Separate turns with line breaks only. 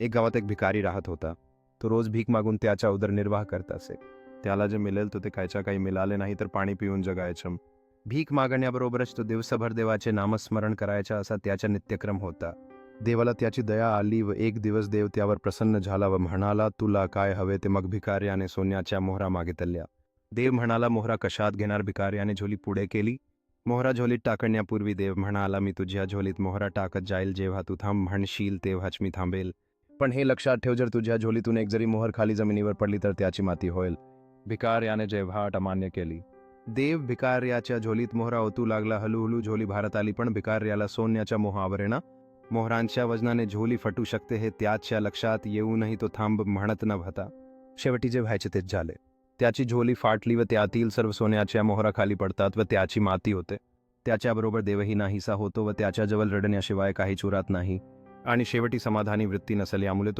एक गावात एक भिकारी राहत होता. तो रोज भीक मागून त्याचा उदरनिर्वाह करत असे. त्याला जे मिळेल तो ते खायच्या, काही मिळाले नाही तर पाणी पिऊन जगायचं. भीक मागण्याबरोबरच तो दिवसभर देवाचे नामस्मरण करायचा, असा त्याचा नित्यक्रम होता. देवाला त्याची दया आली व एक दिवस देव त्यावर प्रसन्न झाला व म्हणाला, तुला काय हवे ते मग. भिकाऱ्याने सोन्याच्या मोहरा मागितल्या. देव म्हणाला, मोहरा कशात घेणार? भिकाऱ्याने झोली पुढे केली. मोहरा झोलीत टाकण्यापूर्वी देव म्हणाला, मी तुझ्या झोलीत मोहरा टाकत जाईल, जेव्हा तू थांब म्हणशील तेव्हाच मी थांबेल. पण हे लक्षात ठेव, जर तुझ्या झोलीतून एक जरी मोहर खाली जमिनीवर पडली तर त्याची माती होईल. भिकाऱ्याने जेव्हा अमान्य केली. देव भिकाऱ्याच्या झोलीत मोहरा ओतू लागला. हळूहळू झोली भारत आली, पण भिकाऱ्याला सोन्याच्या मोहावरे ना मोहरांच्या वजनाने झोली फटू शकते हे त्याच्या लक्षात येऊनही तो थांब म्हणत नव्हता. शेवटी जे व्हायचे तेच झाले. त्याची झोली फाटली व त्यातील सर्व सोन्याच्या मोहरा खाली पडतात व त्याची माती होते. त्याच्याबरोबर देवही नाहीसा होतो व त्याच्याजवळ रडण्याशिवाय काहीच उरत नाही. आणि शेवटी समाधानी वृत्ती नसेल, यामुळे तो